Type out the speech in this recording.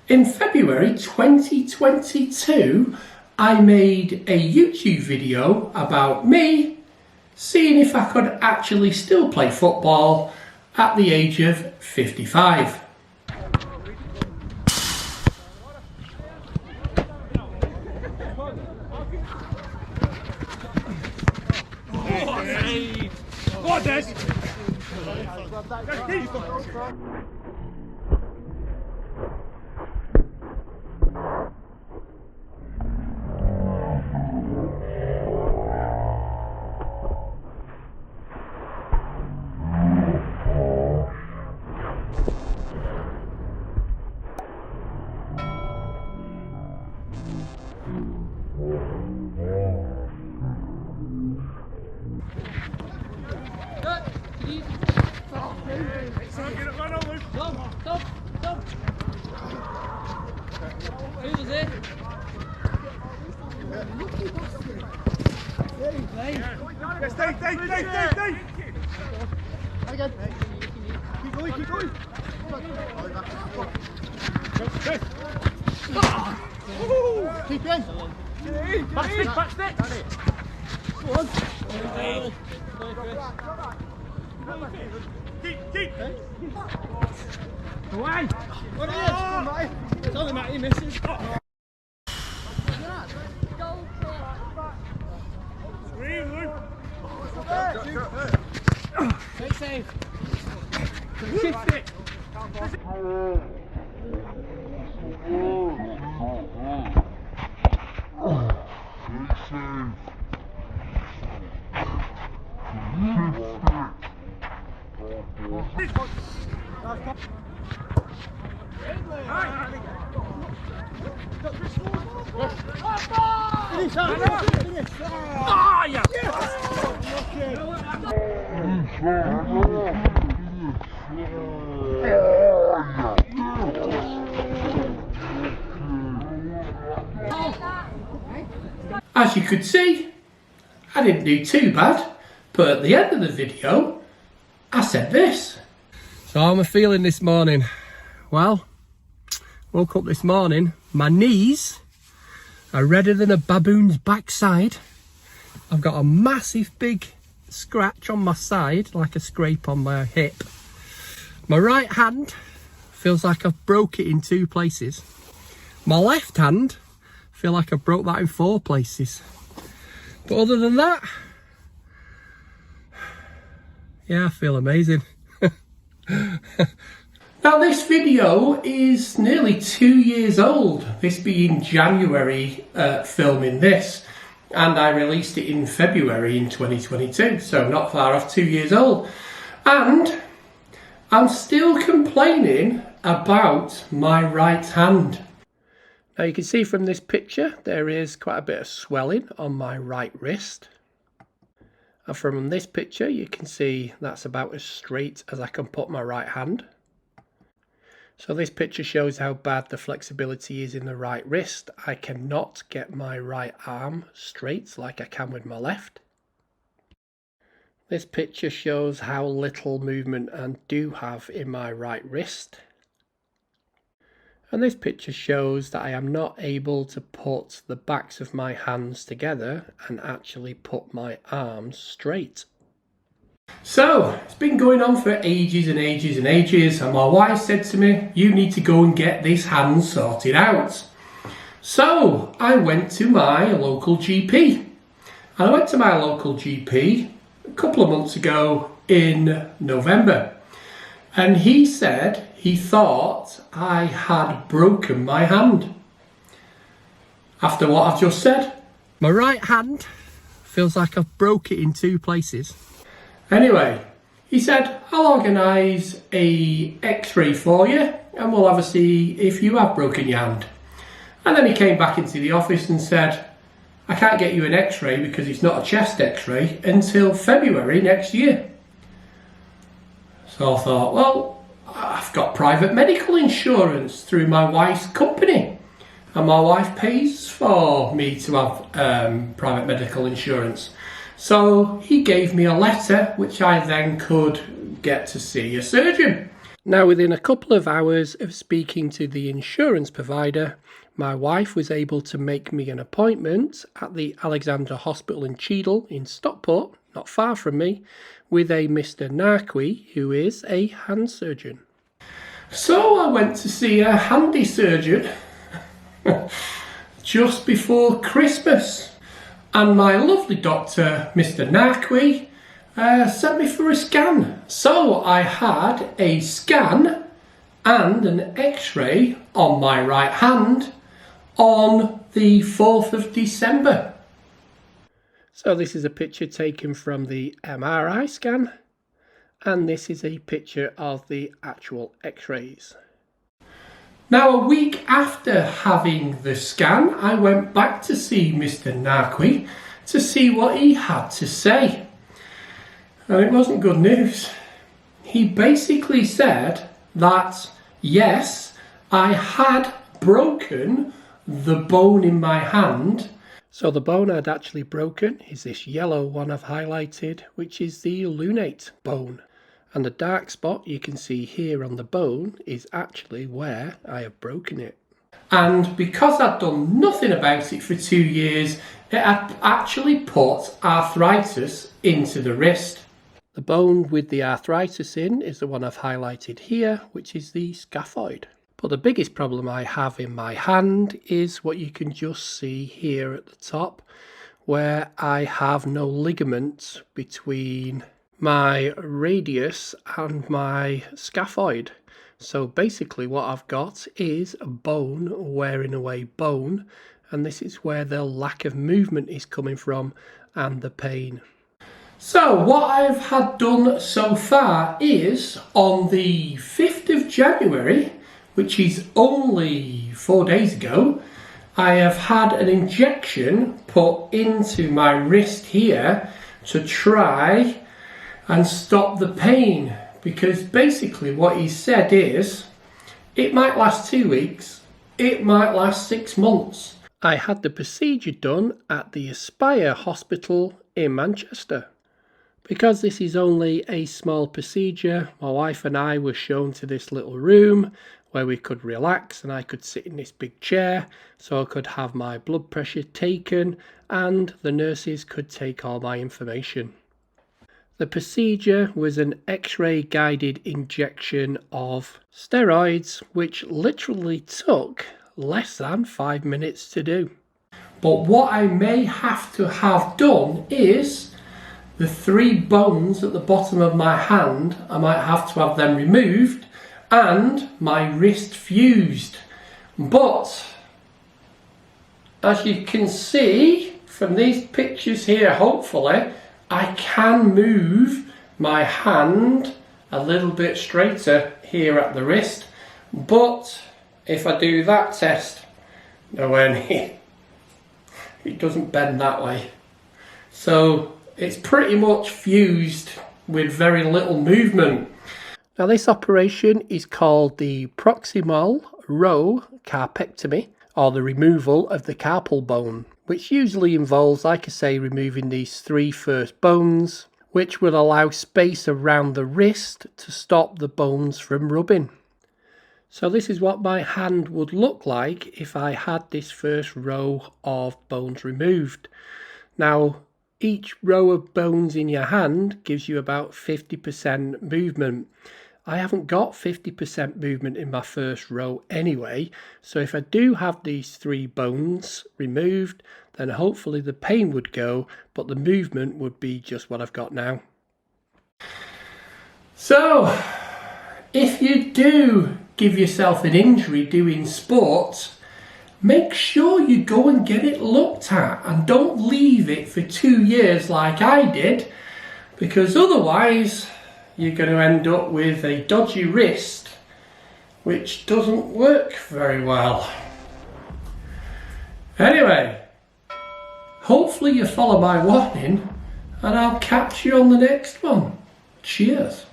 In February 2022, I made a YouTube video about me seeing if I could actually still play football at the age of 55. Keep in. Back stick, back stick. Go on. Keep. Away. What is it? It's only Matty, he misses. Stay safe. Shift it. As you could see, I didn't do too bad, but at the end of the video, I said this. So how am I feeling this morning? Well, woke up this morning, my knees are redder than a baboon's backside. I've got a massive big scratch on my side, like a scrape on my hip. My right hand feels like I've broke it in 2 places. My left hand, feel like I broke that in 4 places. But other than that, yeah, I feel amazing. Now this video is nearly 2 years old, this being January filming this, and I released it in February in 2022, so not far off 2 years old. And I'm still complaining about my right hand. Now you can see from this picture there is quite a bit of swelling on my right wrist. And from this picture you can see that's about as straight as I can put my right hand. So this picture shows how bad the flexibility is in the right wrist. I cannot get my right arm straight like I can with my left. This picture shows how little movement I do have in my right wrist. And this picture shows that I am not able to put the backs of my hands together and actually put my arms straight. So, it's been going on for ages and ages and ages, and my wife said to me, you need to go and get this hand sorted out. So, I went to my local GP. And I went to my local GP a couple of months ago in November. And he said he thought I had broken my hand. After what I've just said. My right hand feels like I've broke it in 2 places. Anyway, he said, I'll organise a x-ray for you and we'll have a see if you have broken your hand. And then he came back into the office and said, I can't get you an x-ray because it's not a chest x-ray until February next year. So I thought, well, I've got private medical insurance through my wife's company. And my wife pays for me to have private medical insurance. So he gave me a letter which I then could get to see a surgeon. Now, within a couple of hours of speaking to the insurance provider, my wife was able to make me an appointment at the Alexandra Hospital in Cheadle in Stockport, not far from me, with a Mr. Narqui, who is a hand surgeon. So I went to see a handy surgeon just before Christmas, and my lovely doctor, Mr. Narqui, sent me for a scan. So I had a scan and an x-ray on my right hand on the 4th of December. So this is a picture taken from the MRI scan, and this is a picture of the actual x-rays. Now, a week after having the scan, I went back to see Mr. Narqui to see what he had to say. And it wasn't good news. He basically said that, yes, I had broken the bone in my hand. So the bone I'd actually broken is this yellow one I've highlighted, which is the lunate bone. And the dark spot you can see here on the bone is actually where I have broken it. And because I'd done nothing about it for 2 years, it had actually put arthritis into the wrist. The bone with the arthritis in is the one I've highlighted here, which is the scaphoid. But the biggest problem I have in my hand is what you can just see here at the top, where I have no ligament between my radius and my scaphoid. So basically what I've got is a bone wearing away bone, and this is where the lack of movement is coming from and the pain. So what I've had done so far is on the 5th of January, which is only 4 days ago, I have had an injection put into my wrist here to try and stop the pain, because basically what he said is it might last 2 weeks, it might last 6 months. I had the procedure done at the Aspire Hospital in Manchester. Because this is only a small procedure, my wife and I were shown to this little room where we could relax, and I could sit in this big chair so I could have my blood pressure taken and the nurses could take all my information. The procedure was an x-ray guided injection of steroids, which literally took less than 5 minutes to do. But what I may have to have done is the 3 bones at the bottom of my hand, I might have to have them removed and my wrist fused. But as you can see from these pictures here, hopefully, I can move my hand a little bit straighter here at the wrist. But if I do that test, nowhere near, it doesn't bend that way. So it's pretty much fused with very little movement. Now this operation is called the proximal row carpectomy, or the removal of the carpal bone, which usually involves, like I say, removing these 3 first bones, which will allow space around the wrist to stop the bones from rubbing. So this is what my hand would look like if I had this first row of bones removed. Now, each row of bones in your hand gives you about 50% movement. I haven't got 50% movement in my first row anyway, so if I do have these 3 bones removed, then hopefully the pain would go, but the movement would be just what I've got now. So, if you do give yourself an injury doing sport, make sure you go and get it looked at and don't leave it for 2 years like I did, because otherwise you're going to end up with a dodgy wrist which doesn't work very well. Anyway, hopefully you follow my warning and I'll catch you on the next one. Cheers.